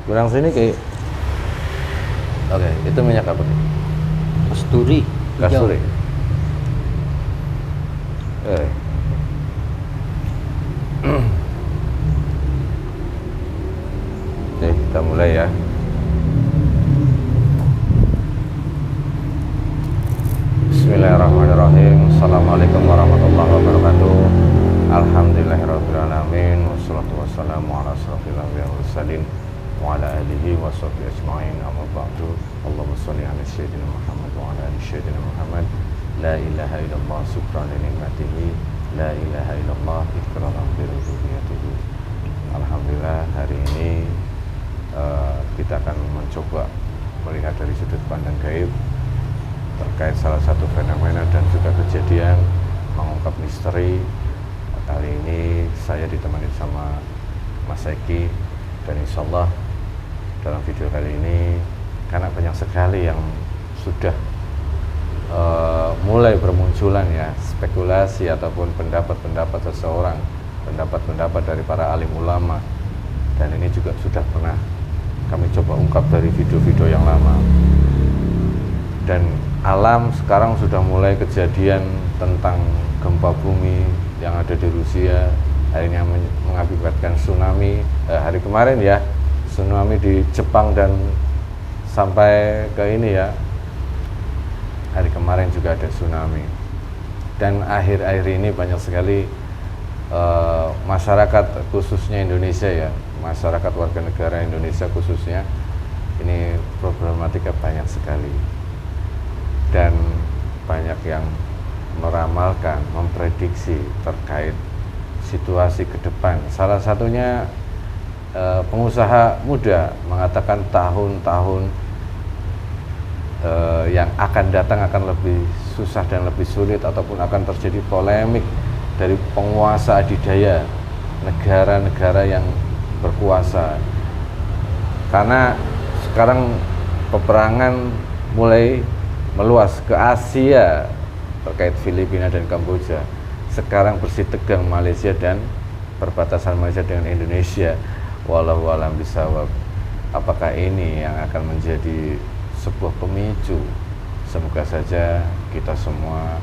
Kurang sini kayak. Oke, itu minyak apa nih? Kasturi. hijau. Kasturi. Oke, kita mulai ya. Bismillahirrahmanirrahim. Assalamualaikum warahmatullahi wabarakatuh. Alhamdulillahirabbil alamin wassalatu wassalamu ala asrofil anbiya'i wal mursalin wa ala alihi washabbihi ajmain. Amma ba'du. Allahumma shalli ala sayyidina Muhammad wa ala ali sayyidina Muhammad. La ilaha illallah syukran li nikmatihi, la ilaha illallah iqraran bi rububiyyatihi. Alhamdulillah, hari ini kita akan mencoba melihat dari sudut pandang gaib terkait salah satu fenomena dan juga kejadian mengungkap misteri. Kali ini saya ditemani sama Mas Eki, dan insya Allah dalam video kali ini, karena banyak sekali yang sudah mulai bermunculan ya, spekulasi ataupun pendapat-pendapat seseorang, pendapat-pendapat dari para alim ulama, dan ini juga sudah pernah kami coba ungkap dari video-video yang lama. Dan alam sekarang sudah mulai kejadian tentang gempa bumi yang ada di Rusia, akhirnya mengakibatkan tsunami. Hari kemarin ya, tsunami di Jepang, dan sampai ke ini ya, hari kemarin juga ada tsunami. Dan akhir-akhir ini banyak sekali masyarakat, khususnya Indonesia ya, masyarakat warga negara Indonesia khususnya, ini problematika banyak sekali, dan banyak yang meramalkan, memprediksi terkait situasi ke depan. Salah satunya pengusaha muda mengatakan tahun-tahun yang akan datang akan lebih susah dan lebih sulit, ataupun akan terjadi polemik dari penguasa adidaya negara-negara yang berkuasa, karena sekarang peperangan mulai meluas ke Asia terkait Filipina dan Kamboja. Sekarang bersih tegang Malaysia dan perbatasan Malaysia dengan Indonesia. Wallahu a'lam bishawab. Apakah ini yang akan menjadi sebuah pemicu? Semoga saja kita semua,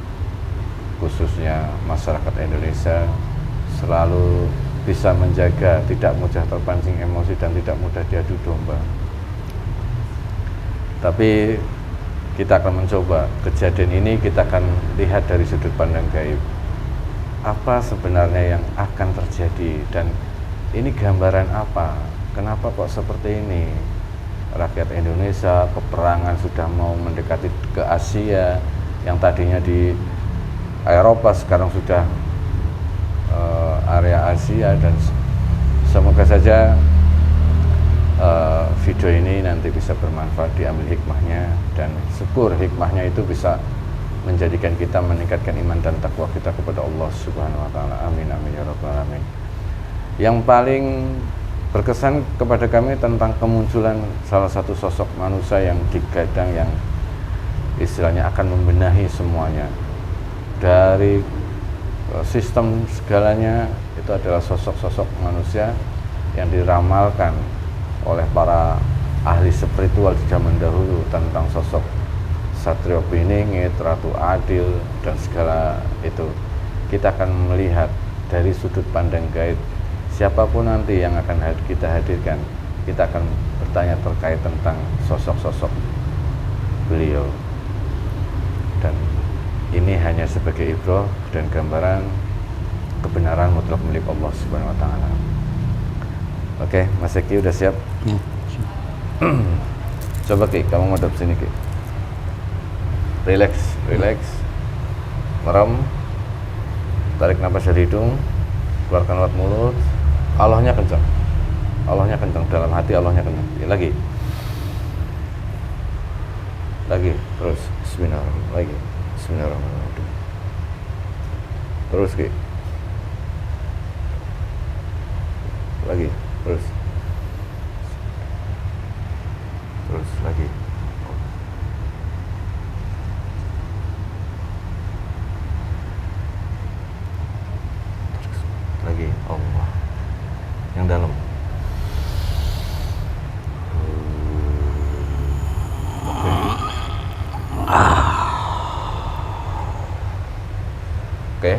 khususnya masyarakat Indonesia, selalu bisa menjaga, tidak mudah terpancing emosi dan tidak mudah diadu domba. Tapi kita akan mencoba kejadian ini, kita akan lihat dari sudut pandang gaib. Apa sebenarnya yang akan terjadi, dan ini gambaran apa? Kenapa kok seperti ini? Rakyat Indonesia, peperangan sudah mau mendekati ke Asia, yang tadinya di Eropa sekarang sudah area Asia. Dan semoga saja video ini nanti bisa bermanfaat, diambil hikmahnya, dan syukur hikmahnya itu bisa menjadikan kita meningkatkan iman dan takwa kita kepada Allah Subhanahu wa taala. Amin amin ya rabbal alamin. Yang paling berkesan kepada kami tentang kemunculan salah satu sosok manusia yang digadang, yang istilahnya akan membenahi semuanya dari sistem segalanya. Itu adalah sosok-sosok manusia yang diramalkan oleh para ahli spiritual di zaman dahulu tentang sosok Satrio Piningit, Ratu Adil, dan segala itu. Kita akan melihat dari sudut pandang gaib. Siapapun nanti yang akan kita hadirkan, kita akan bertanya terkait tentang sosok-sosok beliau. Dan ini hanya sebagai ibrah dan gambaran kebenaran mutlak milik Allah Subhanahu wa taala. Oke, Mas Eki udah siap? Ya. Coba Ki, kamu ngadep sini Ki. Relax, relax. Merem. Tarik nafas dari hidung, keluarkan lewat mulut. Allahnya kencang. Allahnya kencang, dalam hati Allahnya kencang. Lagi. Lagi, terus. Bismillahirrahmanirrahim. Lagi. Bismillahirrahmanirrahim. Terus Ki. Lagi, terus. Terus lagi. Terus lagi. Allah. Yang dalam. Oke.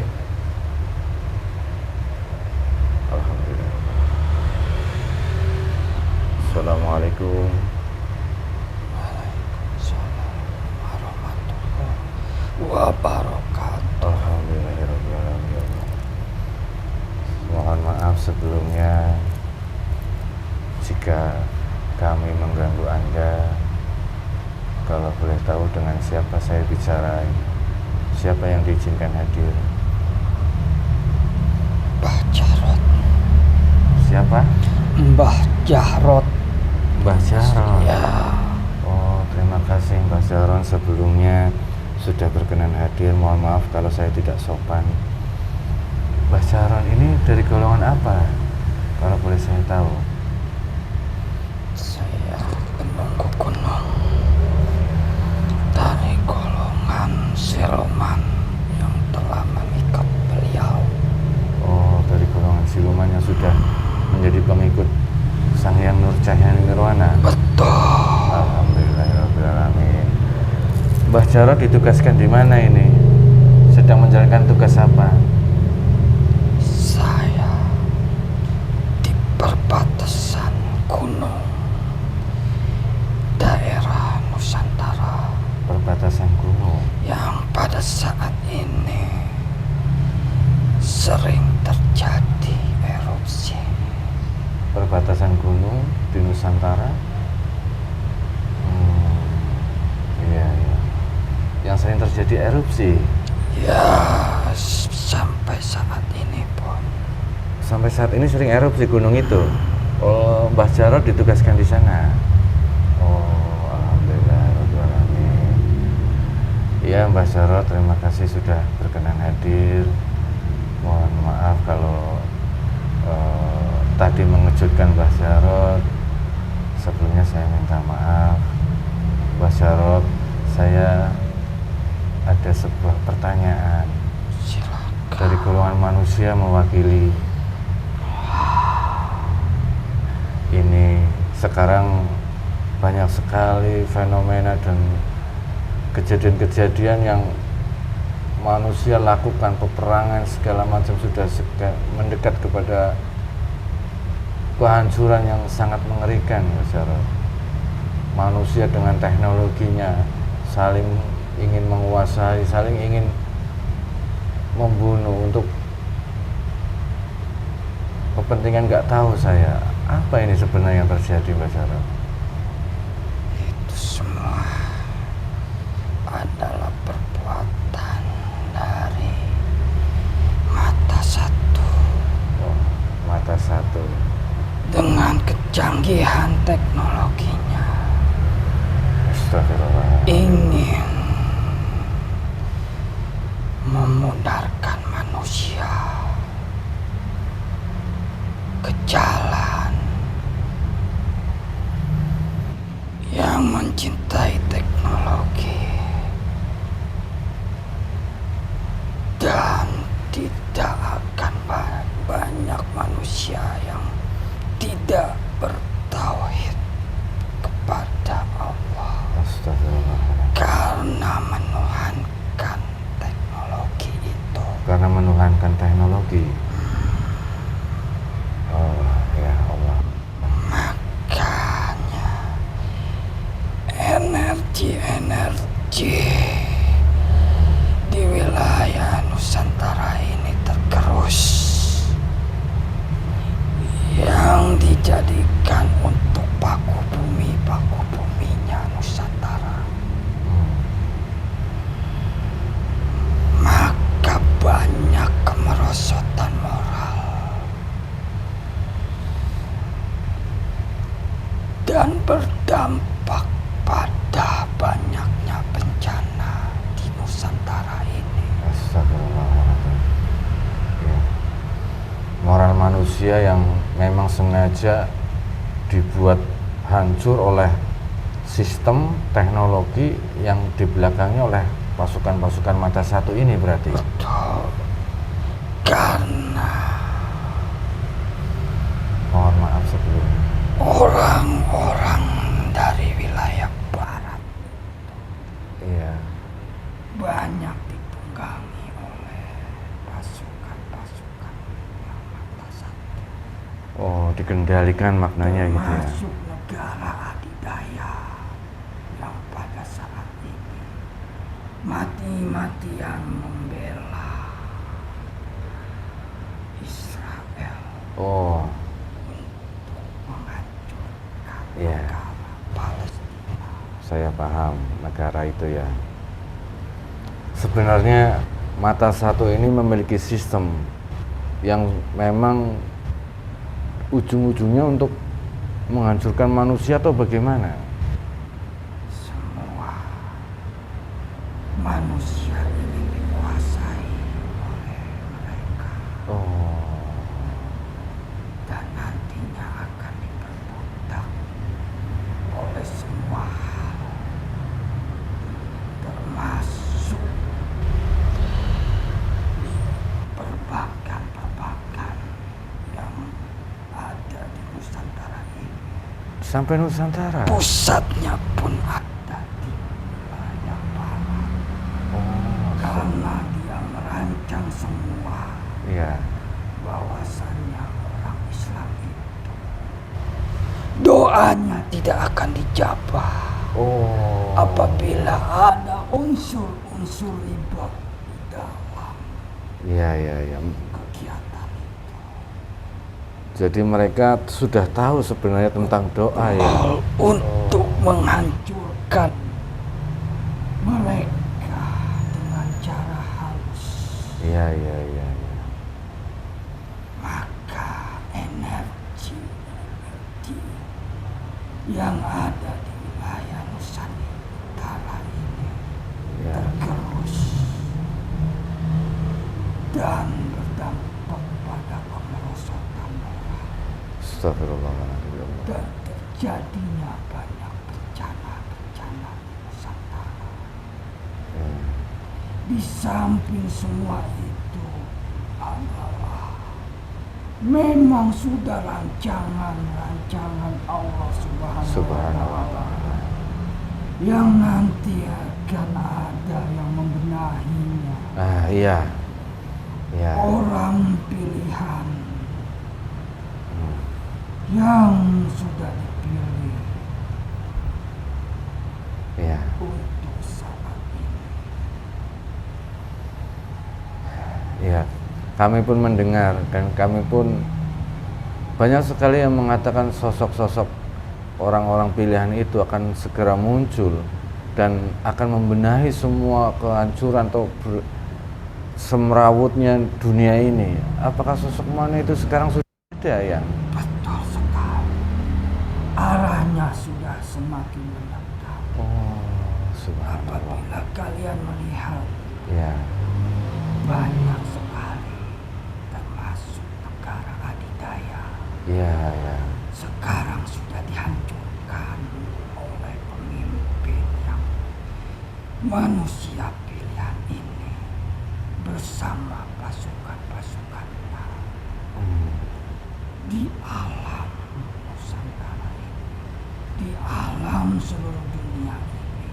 Alhamdulillah. Assalamualaikum. Waalaikumsalam warahmatullahi wabarakatuh. Alhamdulillahirrahmanirrahim. Mohon maaf sebelumnya jika kami mengganggu Anda. Kalau boleh tahu dengan siapa saya bicara? Siapa yang diizinkan hadir? Mbah Jarot. Siapa? Mbah Jarot. Mbah Jarot. Ya. Oh, terima kasih Mbah Jarot sebelumnya sudah berkenan hadir. Mohon maaf kalau saya tidak sopan. Mbah Jarot ini dari golongan apa? Kalau boleh saya tahu. Saya penunggu gunung dari golongan siluman yang telah mengikat beliau. Oh, dari golongan siluman yang sudah menjadi pengikut Sang Hyang Nurcahya Nirwana. Betul. Alhamdulillahirrahmanirrahim. Mbah Jarot ditugaskan di mana ini? Sedang menjalankan tugas apa? Saya di perbatasan gunung daerah Nusantara Perbatasan gunung. yang pada saat ini sering terjadi erupsi. Perbatasan gunung di Nusantara. Iya, iya. Yang sering terjadi erupsi. Ya, sampai saat ini pun. Sampai saat ini sering erupsi gunung itu. Oh, Mbah Jarot ditugaskan di sana. Oh, alhamdulillah. Iya, Mbah Jarot, terima kasih sudah berkenan hadir. Mohon maaf kalau tadi mengejutkan Mbah Jarot. Sebelumnya saya minta maaf. Mbah Jarot, saya ada sebuah pertanyaan. Silakan. Dari golongan manusia mewakili. Ini sekarang banyak sekali fenomena dan kejadian-kejadian yang manusia lakukan, peperangan segala macam sudah mendekat kepada kehancuran yang sangat mengerikan. Manusia dengan teknologinya saling ingin menguasai, saling ingin membunuh untuk kepentingan nggak tahu saya. Apa ini sebenarnya yang terjadi, Mbak Jarot? Itu semua adalah perbuatan dari mata satu. Oh, mata satu. Dengan kecanggihan teknologinya Astagfirullah. ingin memudarkan manusia ke jalan yang mencintai teknologi dan tidak akan banyak manusia yang tidak bertauhid kepada Allah Astagfirullah. karena menuhankan teknologi itu. Karena menuhankan teknologi. Oh, ya Allah. Makanya energi di wilayah Nusantara ini tergerus yang dijadikan untuk paku buminya Nusantara. Maka banyak kemerosotan moral dan berdampak pada banyaknya bencana di Nusantara ini. Astagfirullahaladzim. Ya. Moral manusia yang memang sengaja dibuat hancur oleh sistem teknologi yang di belakangnya oleh pasukan-pasukan mata satu ini berarti. Betul. Karena Mohon maaf sebelumnya. orang-orang dari wilayah barat Iya. banyak ditunggangi oleh pasukan-pasukan yang mata satu. Oh, dikendalikan maknanya gitu ya. Termasuk negara adidaya yang pada saat ini mati-matian membela Israel Oh, menghancurkan iya. negara Palestina. Saya paham negara itu ya. Sebenarnya mata satu ini memiliki sistem yang memang ujung-ujungnya untuk menghancurkan manusia atau bagaimana? Semua manusia ini dikuasai oleh mereka Oh, dan nantinya akan diperbudak oleh semua hal, termasuk perbankan-perbankan yang ada di Nusantara ini. sampai Nusantara. Pusatnya pun ada di wilayah barat. Oh, Karena dia merancang semua iya. bahwasannya orang Islam itu doanya tidak akan dijabah Oh, apabila ada unsur-unsur riba di dalam iya, iya, iya. kegiatan itu. Jadi mereka sudah tahu sebenarnya tentang doa ya. Untuk menghancurkan mereka dengan cara halus, Iya, iya, iya, iya. maka energi yang ada di wilayah Nusantara ini Ya. tergerus dan berdampak pada kemerosotan orang Astagfirullahaladzim, ya Allah. dan terjadinya banyak bencana-bencana di Nusantara. Ya. Di samping semua itu adalah memang sudah rancangan-rancangan Allah Subhanahu wa Ta'ala yang nanti akan ada yang membenahinya. Ah, iya. Iya. Orang pilihan Hmm. yang sudah dipilih Iya. untuk saat ini. Iya. Kami pun mendengar dan kami pun banyak sekali yang mengatakan sosok-sosok orang-orang pilihan itu akan segera muncul dan akan membenahi semua kehancuran atau semrawutnya dunia ini. Apakah sosok mana itu sekarang sudah ada ya? Betul sekali. Arahnya sudah semakin mendekat. Oh, subhanallah. Apabila kalian melihat Ya, banyak sekali termasuk negara adidaya ya, ya. sekarang sudah dihancurkan oleh pemimpin yang manusia pilihan ini bersama pasukan-pasukannya di alam Nusantara ini, di alam seluruh dunia ini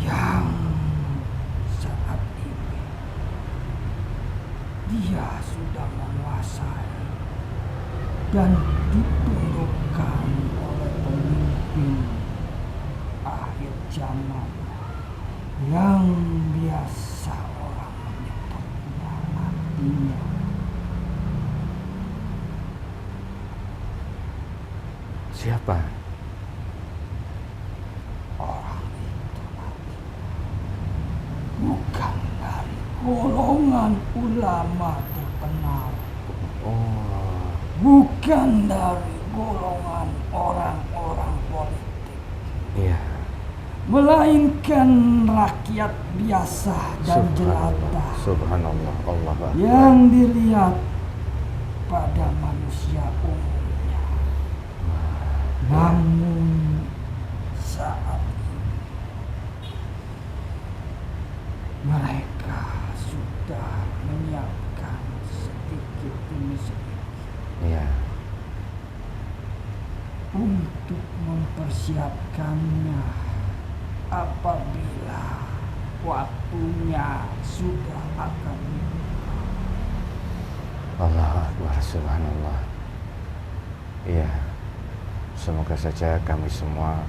yang saat ini dia sudah menguasai dan ditundukkan oleh pemimpin akhir zaman yang biasa orang menyebutnya artinya Siapa? orang itu bukan dari golongan ulama terkenal, Oh, bukan dari golongan orang-orang politik, iya. melainkan rakyat biasa dan jelata Subhanallah, Allah. yang dilihat pada manusia umumnya. Namun saat ini mereka sudah menyiapkan sedikit demi sedikit Iya. untuk mempersiapkannya apabila waktunya sudah akan dibuka. Allahu Akbar, subhanallah. Iya, semoga saja kami semua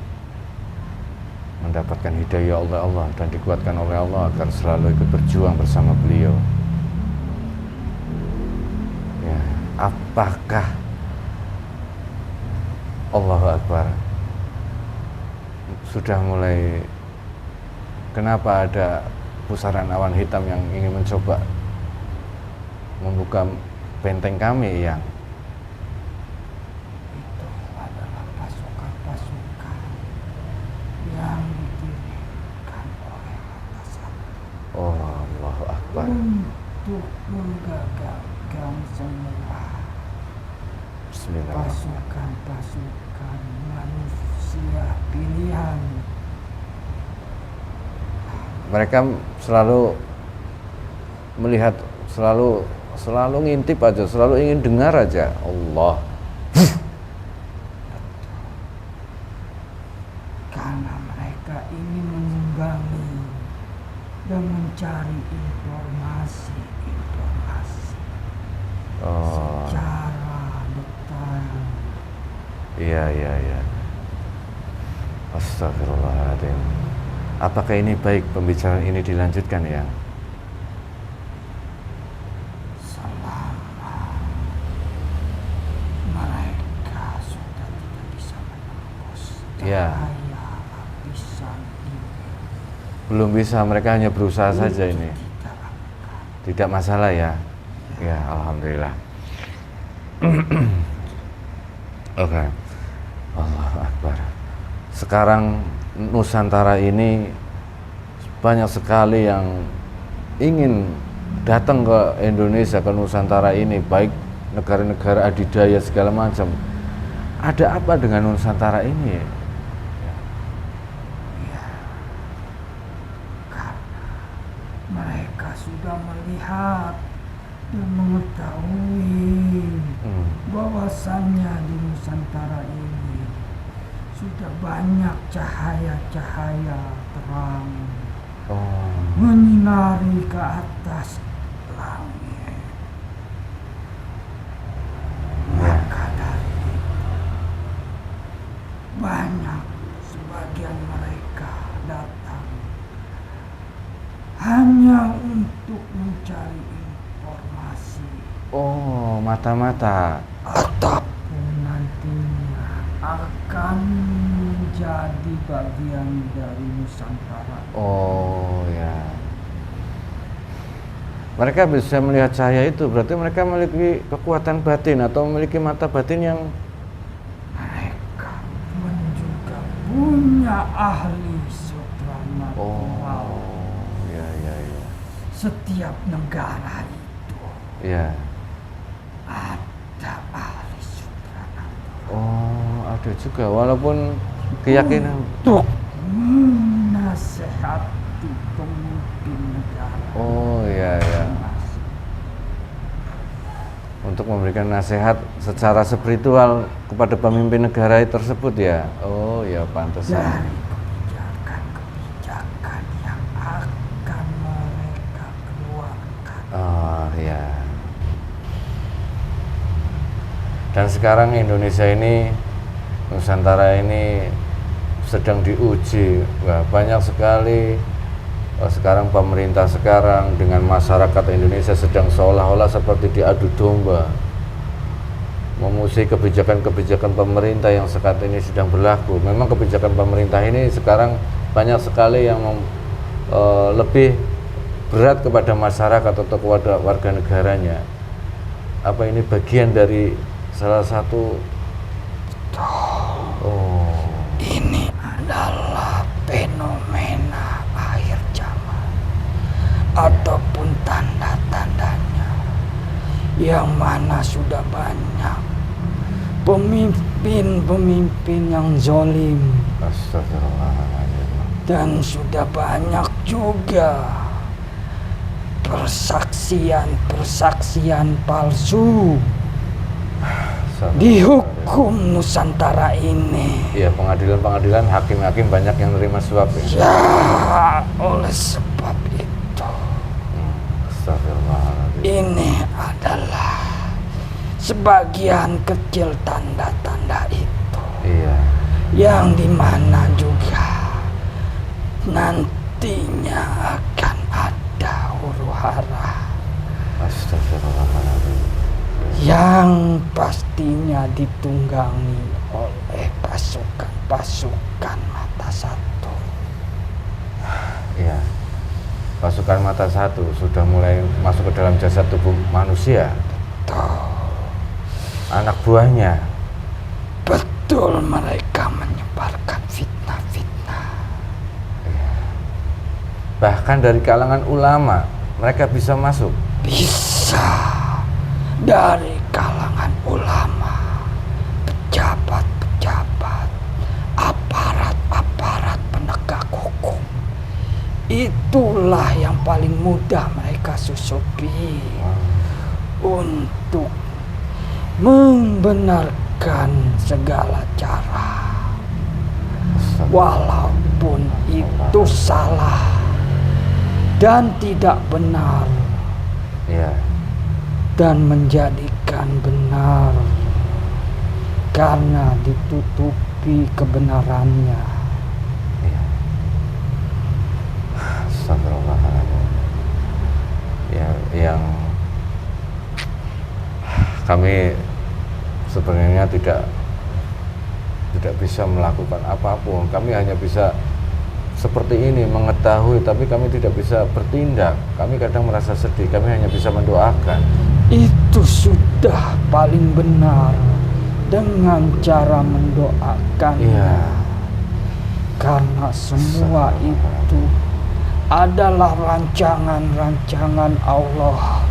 mendapatkan hidayah oleh Allah dan dikuatkan oleh Allah agar selalu ikut berjuang bersama beliau. Ya, apakah Allahu Akbar sudah mulai, kenapa ada pusaran awan hitam yang ingin mencoba membuka benteng kami yang Itu adalah pasukan-pasukan yang dikirimkan oleh atasan oh Allahu Akbar. untuk menggagalkan semua Bismillahirrahmanirrahim. pasukan-pasukan manusia pilihan. Mereka selalu melihat, selalu ngintip aja, selalu ingin dengar aja Allah. Karena mereka ingin menunggangi dan mencari informasi Oh, secara detail. iya. Astagfirullahaladzim. Apakah ini baik pembicaraan ini dilanjutkan ya? Selama mereka sudah tidak bisa menembus Ya. cahaya lapisan ini, Belum bisa, mereka hanya berusaha saja ini. tidak akan. Tidak masalah ya? Ya, alhamdulillah. Oke. Allahu Akbar. Sekarang Nusantara ini banyak sekali yang ingin datang ke Indonesia, ke Nusantara ini, baik negara-negara adidaya segala macam. Ada apa dengan Nusantara ini? Mereka sudah melihat dan mengetahui bahwasannya di Nusantara ini sudah banyak cahaya-cahaya terang Oh, menyinari ke atas langit. Maka dari itu banyak sebagian mereka datang hanya untuk mencari informasi oh, mata-mata. ataupun nantinya akan menjadi bagian dari Nusantara. Oh ya. Mereka bisa melihat cahaya itu, berarti mereka memiliki kekuatan batin atau memiliki mata batin yang Mereka pun juga punya ahli supranatural. oh, ya. Setiap negara itu Ya. ada ahli supranatural Oh, ada juga walaupun keyakinan. untuk menasehati pemimpin negara. Oh, ya. Untuk memberikan nasihat secara spiritual kepada pemimpin negara tersebut ya. Oh, ya pantesan. Dari kebijakan-kebijakan yang akan mereka keluarkan. Oh, ya. Dan sekarang Indonesia ini, Nusantara ini sedang diuji. Wah, banyak sekali sekarang pemerintah sekarang dengan masyarakat Indonesia sedang seolah-olah seperti diadu domba memusuhi kebijakan-kebijakan pemerintah yang saat ini sedang berlaku. Memang kebijakan pemerintah ini sekarang banyak sekali yang lebih berat kepada masyarakat atau kepada warga negaranya. Apa ini bagian dari salah satu? Oh, Ini adalah fenomena akhir zaman ataupun tanda-tandanya yang mana sudah banyak pemimpin-pemimpin yang zalim astagfirullahaladzim. dan sudah banyak juga persaksian-persaksian palsu di hukum Nusantara ini. Iya, pengadilan-pengadilan, hakim-hakim banyak yang nerima suap ya. Ya, oleh sebab adalah sebagian kecil tanda-tanda itu. Iya. Yang dimana juga nantinya akan ada huru-hara Astagfirullahaladzim. yang pastinya ditunggangi oleh pasukan-pasukan mata satu. Iya. Pasukan mata satu sudah mulai masuk ke dalam jasad tubuh manusia. Betul. Anak buahnya. Betul, mereka menyebarkan fitnah-fitnah. Bahkan dari kalangan ulama mereka bisa masuk. Bisa dari kalangan ulama, pejabat-pejabat, aparat-aparat penegak hukum. Itulah yang paling mudah mereka susupi untuk membenarkan segala cara, walaupun itu salah dan tidak benar, Iya. dan menjadikan benar karena ditutupi kebenarannya. Iya. Astagfirullahaladzim. Ya, yang kami sebenarnya tidak bisa melakukan apapun. Kami hanya bisa seperti ini mengetahui, tapi kami tidak bisa bertindak. Kami kadang merasa sedih, kami hanya bisa mendoakan. Itu sudah paling benar dengan cara mendoakan. Iya. Karena semua itu adalah rancangan-rancangan Allah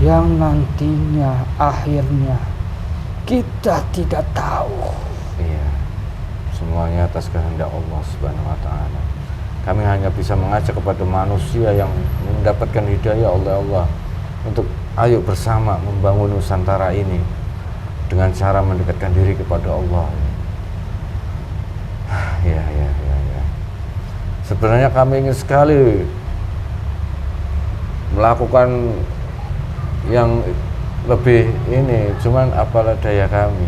yang nantinya akhirnya kita tidak tahu. Iya. Semuanya atas kehendak Allah Subhanahu wa taala. Kami hanya bisa mengajak kepada manusia yang mendapatkan hidayah oleh Allah untuk ayo bersama membangun Nusantara ini dengan cara mendekatkan diri kepada Allah. Ya. Sebenarnya kami ingin sekali melakukan yang lebih ini, cuman apalah daya kami.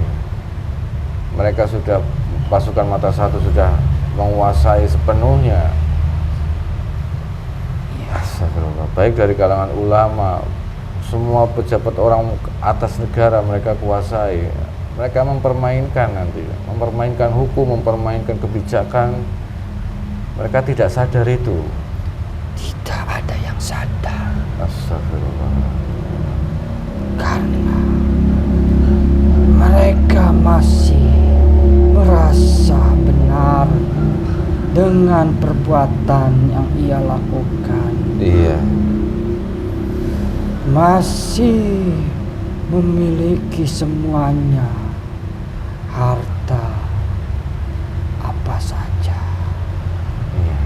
Mereka sudah, pasukan mata satu sudah menguasai sepenuhnya. Astagfirullah. Baik dari kalangan ulama, semua pejabat orang atas negara mereka kuasai. Mereka mempermainkan nanti, mempermainkan hukum, mempermainkan kebijakan. Mereka tidak sadar itu. Tidak ada yang sadar. Astagfirullah. Karena mereka masih merasa benar dengan perbuatan yang ia lakukan. Iya. Masih memiliki semuanya, harta apa saja. Iya.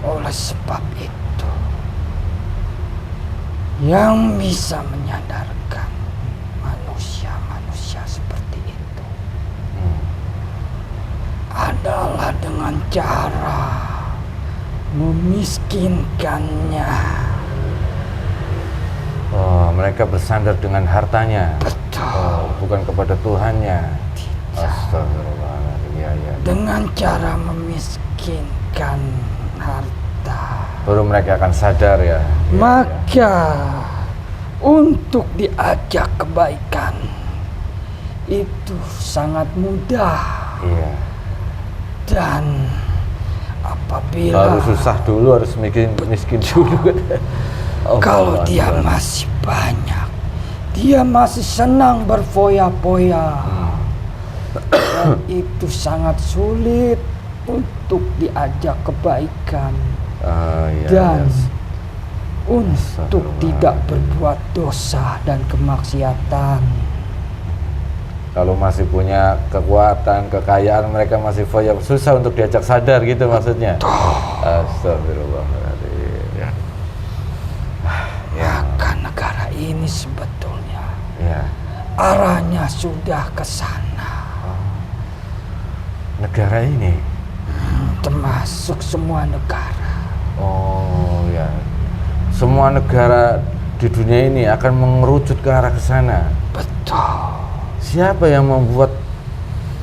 Oleh sebab itu, yang bisa menyadarkan manusia-manusia seperti itu adalah dengan cara memiskinkannya. Oh, mereka bersandar dengan hartanya. Betul. Oh, bukan kepada Tuhannya. Astagfirullahaladzim. Ya. Dengan cara memiskinkan harta, Baru mereka akan sadar ya. maka untuk diajak kebaikan itu sangat mudah. Iya. Dan apabila Harus susah dulu, harus miskin dulu. Oh, kalau Allah, dia Allah. masih banyak, dia masih senang berfoya-foya, dan itu sangat sulit untuk diajak kebaikan Iya, dan iya. untuk tidak berbuat dosa dan kemaksiatan. Kalau masih punya kekuatan, kekayaan, mereka masih foya, susah untuk diajak sadar gitu maksudnya. Astagfirullahaladzim. Ya. Maka negara ini sebetulnya Ya. arahnya sudah ke sana. Negara ini. Termasuk semua negara. Oh ya. Semua negara di dunia ini akan mengerucut ke arah ke sana. Betul. Siapa yang membuat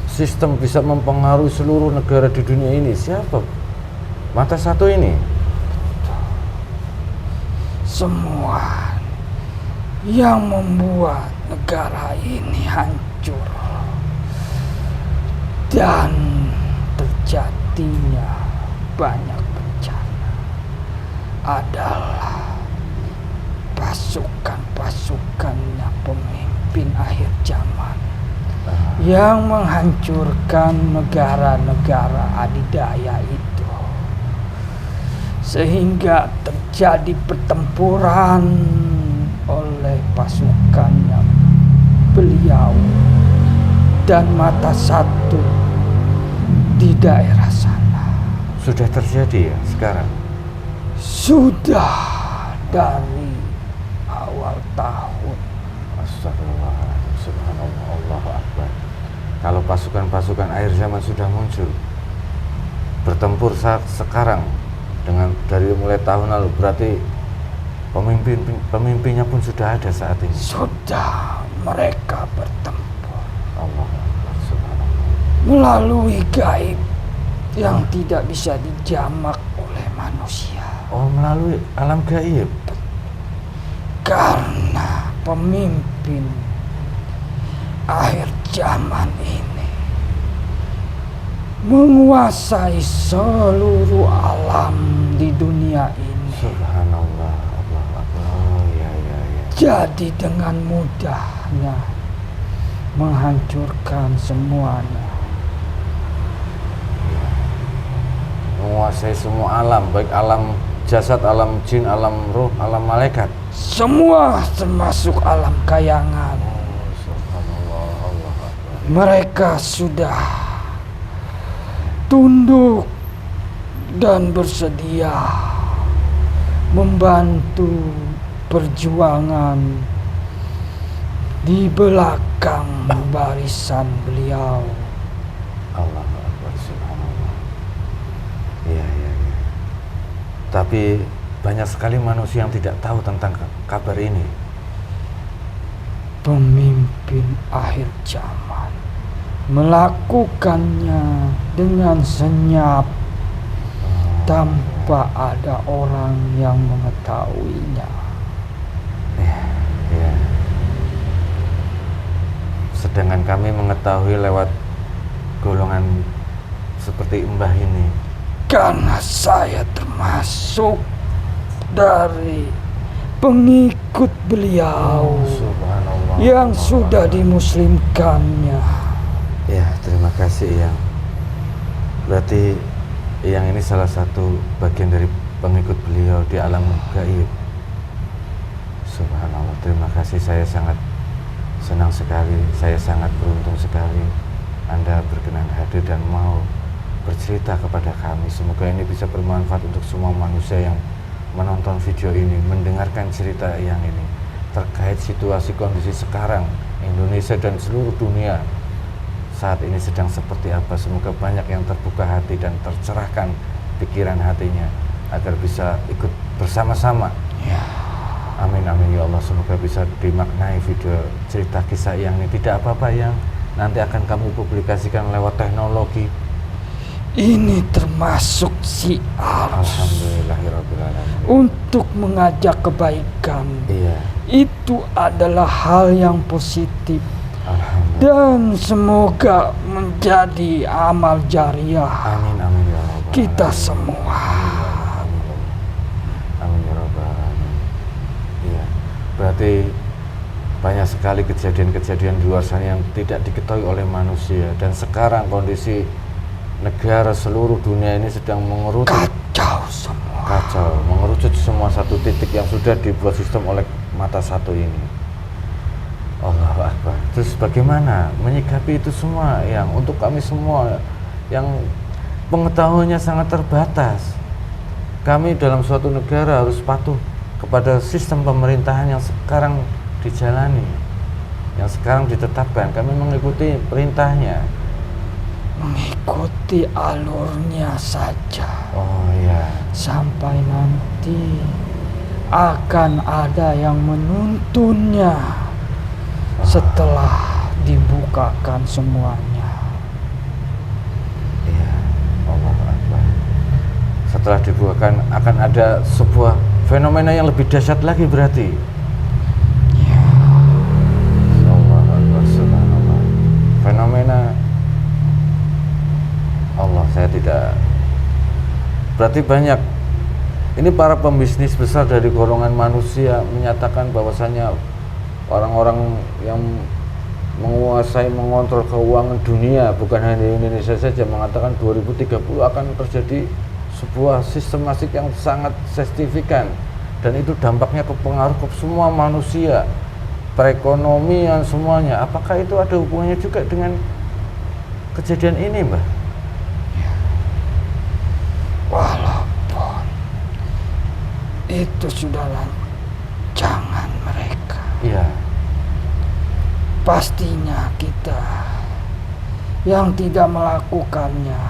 sistem bisa mempengaruhi seluruh negara di dunia ini? Siapa? Mata satu ini. Semua yang membuat negara ini hancur dan terjadinya banyak bencana adalah pasukan-pasukannya pemimpin akhir zaman yang menghancurkan negara-negara adidaya itu, sehingga terjadi pertempuran oleh pasukannya beliau dan mata satu di daerah sana. Sudah terjadi ya sekarang? Sudah dari awal tahun. Astagfirullahaladzim, subhanallah, Allahu Akbar. Kalau pasukan-pasukan akhir zaman sudah muncul, bertempur saat sekarang dengan dari mulai tahun lalu, berarti pemimpinnya pun sudah ada saat ini. Sudah mereka bertempur. Allahu Akbar, subhanallah. Melalui gaib yang tidak bisa dijamak oleh manusia. Oh, melalui alam gaib. Karena pemimpin akhir zaman ini menguasai seluruh alam di dunia ini. Subhanallah, Allahu Akbar. Oh, ya. Jadi dengan mudahnya menghancurkan semuanya. Menguasai semua alam, baik alam jasad, alam jin, alam ruh, alam malaikat. Semua termasuk alam kayangan. Subhanallah, Allahu Akbar. Mereka sudah tunduk dan bersedia membantu perjuangan di belakang barisan beliau. Allahu Akbar, subhanallah. Iya. Tapi banyak sekali manusia yang tidak tahu tentang kabar ini. Pemimpin akhir zaman melakukannya dengan senyap tanpa ada orang yang mengetahuinya. Ya. Sedangkan kami mengetahui lewat golongan seperti Mbah ini. Karena saya termasuk dari pengikut beliau Subhanallah, yang sudah dimuslimkannya. Ya, terima kasih Yang. Berarti Yang ini salah satu bagian dari pengikut beliau di alam gaib. Subhanallah, terima kasih. Saya sangat senang sekali, saya sangat beruntung sekali Anda berkenan hadir dan mau bercerita kepada kami. Semoga ini bisa bermanfaat untuk semua manusia yang menonton video ini, mendengarkan cerita Yang ini terkait situasi kondisi sekarang Indonesia dan seluruh dunia saat ini sedang seperti apa. Semoga banyak yang terbuka hati dan tercerahkan pikiran hatinya agar bisa ikut bersama-sama. Ya. Amin amin ya Allah. Semoga bisa dimaknai video cerita kisah Yang ini. Tidak apa-apa Yang, nanti akan kami publikasikan lewat teknologi. Ini termasuk syiar Alhamdulillahirrabbilalamin. untuk mengajak kebaikan. Iya. Itu adalah hal yang positif Alhamdulillah. dan semoga menjadi amal jariah Amin amin ya Rabbal kita alamin. semua. Amin ya Allah. Amin ya Rabbal alamin. Iya. Berarti banyak sekali kejadian-kejadian di luar sana yang tidak diketahui oleh manusia, dan sekarang kondisi negara seluruh dunia ini sedang mengerucut, kacau, mengerucut semua satu titik yang sudah dibuat sistem oleh mata satu ini. Allahu Akbar. Terus bagaimana menyikapi itu semua Yang? Untuk kami semua yang pengetahuannya sangat terbatas, kami dalam suatu negara harus patuh kepada sistem pemerintahan yang sekarang dijalani, yang sekarang ditetapkan. Kami mengikuti perintahnya, Mengikuti alurnya saja oh iya, sampai nanti akan ada yang menuntunnya setelah dibukakan semuanya. Iya, Allahu Akbar. Setelah dibukakan akan ada sebuah fenomena yang lebih dahsyat lagi berarti. Ya, Allahu Akbar, subhanallah. Fenomena Allah, saya tidak. Berarti banyak. Ini para pembisnis besar dari golongan manusia menyatakan bahwasanya orang-orang yang menguasai, mengontrol keuangan dunia, bukan hanya di Indonesia saja, mengatakan 2030 akan terjadi sebuah sistematik yang sangat signifikan, dan itu dampaknya ke pengaruh ke semua manusia, perekonomian semuanya. Apakah itu ada hubungannya juga dengan kejadian ini, Mbah? walaupun itu sudah rancangan mereka, Iya. pastinya kita yang tidak melakukannya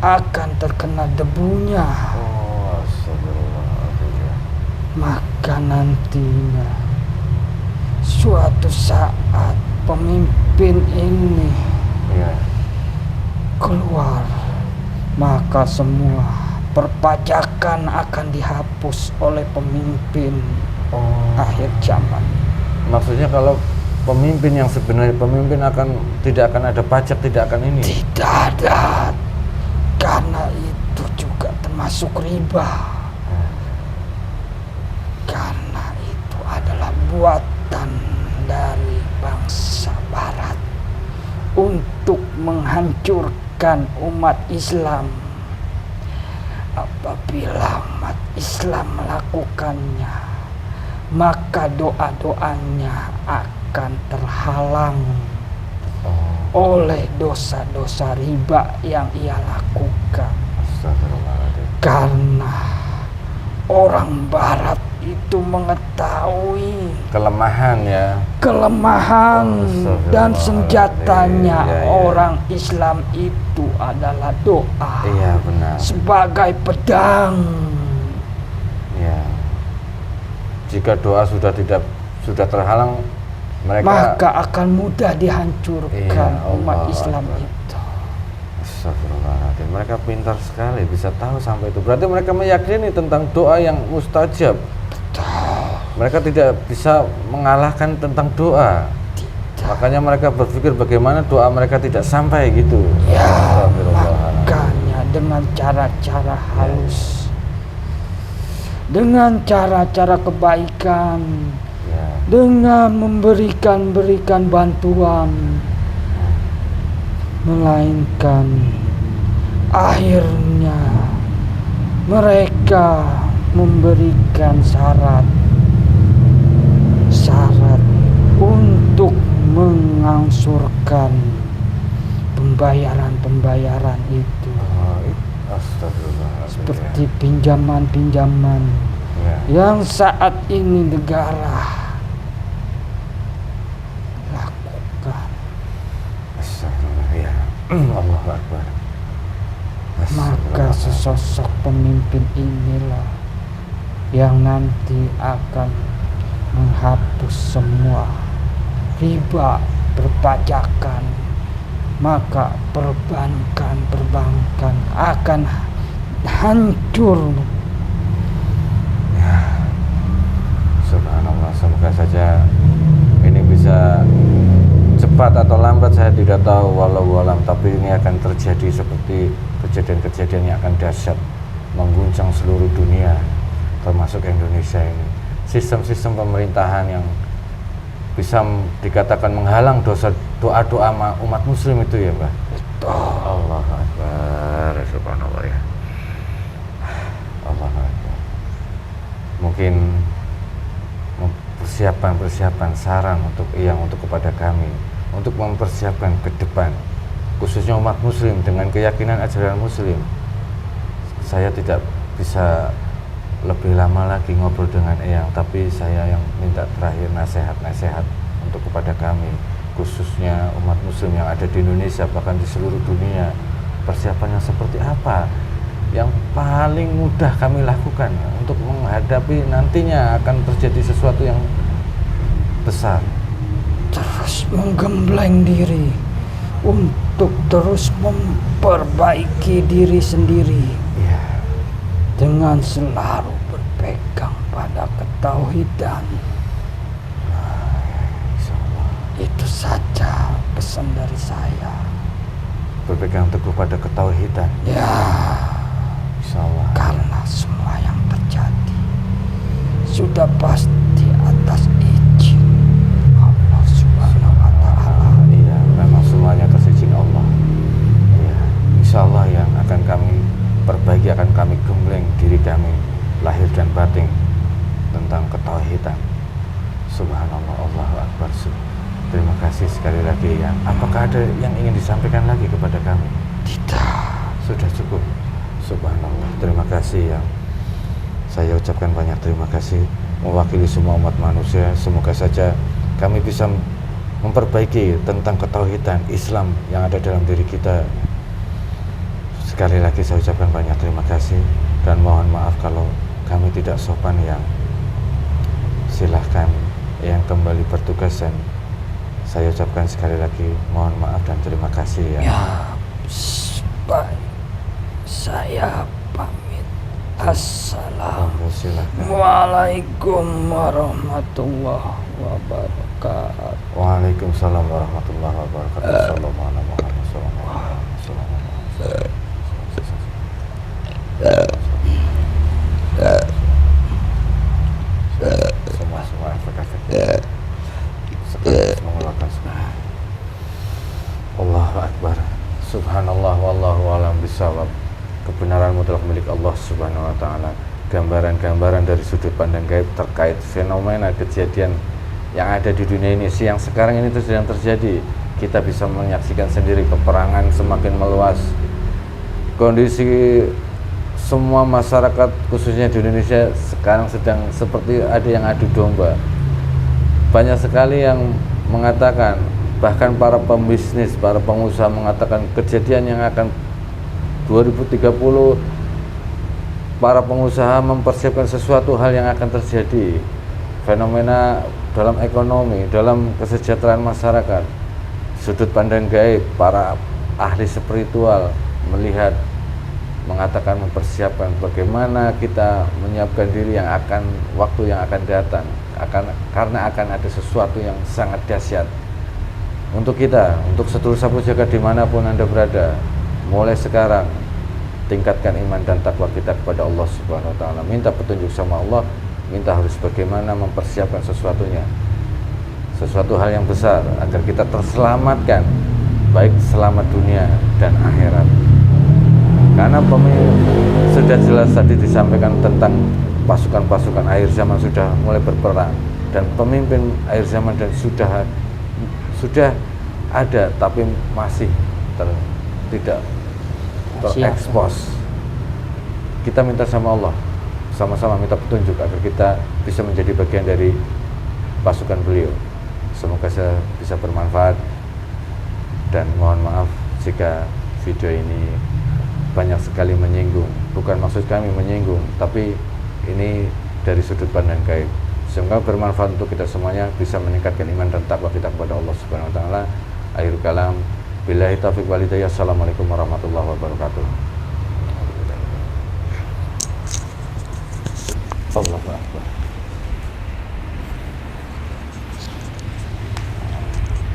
akan terkena debunya. Oh, astagfirullahaladzim. Maka nantinya suatu saat pemimpin ini Iya. keluar, maka semua perpajakan akan dihapus oleh pemimpin akhir zaman. Maksudnya kalau pemimpin yang sebenarnya pemimpin tidak akan ada pajak, tidak akan ini. Tidak ada, karena itu juga termasuk riba. Karena itu adalah buatan dari bangsa Barat untuk menghancurkan umat Islam. Apabila umat Islam melakukannya, maka doa-doanya akan terhalang oleh dosa-dosa riba yang ia lakukan. Astagfirullahaladzim. Karena orang Barat itu mengetahui Kelemahan ya. kelemahan dan senjatanya Iya, iya. orang Islam itu adalah doa Iya, benar. sebagai pedang. Iya. Jika doa sudah terhalang, mereka Maka akan mudah dihancurkan Iya, umat Allah Islam Akbar. itu. Astagfirullahaladzim. Mereka pintar sekali, bisa tahu sampai itu. Berarti mereka meyakini tentang doa yang mustajab. Mereka tidak bisa mengalahkan tentang doa. Makanya mereka berpikir bagaimana doa mereka tidak sampai gitu. Ya, Astagfirullahaladzim. makanya dengan cara-cara halus, dengan cara-cara kebaikan, Ya. dengan memberikan bantuan, melainkan akhirnya mereka memberikan syarat untuk mengangsurkan pembayaran itu, Astagfirullahaladzim. seperti pinjaman-pinjaman Ya. yang saat ini negara lakukan. Astagfirullah, ya. Allahu Akbar. Maka sesosok pemimpin inilah yang nanti akan menghapus semua riba, perpajakan. Maka perbankan akan hancur. Subhanallah, semoga saja ini bisa cepat atau lambat saya tidak tahu, walau alam, tapi ini akan terjadi seperti kejadian-kejadian yang akan dahsyat mengguncang seluruh dunia, termasuk Indonesia ini. Sistem-sistem pemerintahan yang bisa dikatakan menghalang doa-doa umat muslim itu ya, Mbah. Allahu Akbar, subhanallah ya. Allahu Akbar. Mungkin persiapan saran untuk kepada kami untuk mempersiapkan ke depan, khususnya umat muslim dengan keyakinan ajaran muslim. Saya tidak bisa lebih lama lagi ngobrol dengan Eyang, tapi saya yang minta terakhir nasihat untuk kepada kami, khususnya umat muslim yang ada di Indonesia bahkan di seluruh dunia. Persiapannya seperti apa yang paling mudah kami lakukan untuk menghadapi nantinya akan terjadi sesuatu yang besar. Terus menggembleng diri untuk terus memperbaiki diri sendiri Ya, dengan selalu berpegang pada ketauhidan. insyaallah. Itu saja pesan dari saya. Berpegang teguh pada ketauhidan. Ya, Insyaallah. karena semua yang terjadi sudah pasti atas izin Allah Subhanahu wa Ta'ala. Iya, memang semuanya atas izin Allah. Iya, insyaallah yang akan kami perbaiki, akan kami gembleng diri kami lahir dan batin tentang ketauhidan. Subhanallah, Allahu Akbar. Terima kasih sekali lagi ya. Apakah ada yang ingin disampaikan lagi kepada kami? Tidak. Sudah cukup. Subhanallah. Terima kasih ya. Saya ucapkan banyak terima kasih mewakili semua umat manusia. Semoga saja kami bisa memperbaiki tentang ketauhidan Islam yang ada dalam diri kita. Sekali lagi saya ucapkan banyak terima kasih dan mohon maaf kalau kami tidak sopan. Yang silahkan yang kembali bertugas, dan saya ucapkan sekali lagi mohon maaf dan terima kasih ya. Ya, baik. Saya pamit. Silahkan. Assalamualaikum warahmatullahi wabarakatuh. Waalaikumsalam warahmatullahi wabarakatuh. Sallallahu alaihi wasallam. Semua efek-efek sekaligus mengeluarkan semua. Allahu Akbar. Subhanallah wallahu alam bisawab. Kebenaran mutlak milik Allah Subhanahu wa Ta'ala. Gambaran-gambaran dari sudut pandang gaib terkait fenomena kejadian yang ada di dunia ini, yang sekarang ini sedang terjadi. Kita bisa menyaksikan sendiri peperangan semakin meluas. Kondisi semua masyarakat khususnya di Indonesia sekarang sedang seperti ada yang adu domba. Banyak sekali yang mengatakan, bahkan para pembisnis, para pengusaha mengatakan kejadian yang akan 2030 para pengusaha mempersiapkan sesuatu hal yang akan terjadi, fenomena dalam ekonomi, dalam kesejahteraan masyarakat. Sudut pandang gaib, para ahli spiritual melihat, mengatakan, mempersiapkan bagaimana kita menyiapkan diri yang akan waktu yang akan datang, karena akan ada sesuatu yang sangat dahsyat untuk kita, untuk seluruh sapu jagat dimanapun Anda berada. Mulai sekarang tingkatkan iman dan takwa kita kepada Allah Subhanahu wa Ta'ala. Minta petunjuk sama Allah, minta harus bagaimana mempersiapkan sesuatunya, sesuatu hal yang besar agar kita terselamatkan, baik selamat dunia dan akhirat. Karena sudah jelas tadi disampaikan tentang pasukan-pasukan akhir zaman sudah mulai berperang, dan pemimpin akhir zaman dan sudah ada tapi masih tidak terekspos. Kita minta sama Allah, sama-sama minta petunjuk agar kita bisa menjadi bagian dari pasukan beliau. Semoga saya bisa bermanfaat, dan mohon maaf jika video ini banyak sekali menyinggung. Bukan maksud kami menyinggung, tapi ini dari sudut pandang gaib. Semoga bermanfaat untuk kita semuanya, bisa meningkatkan iman dan takwa kita kepada Allah Subhanahu wa Ta'ala. Akhirul kalam, billahi taufiq wal hidayah. Assalamualaikum warahmatullahi wabarakatuh. Allahu Akbar.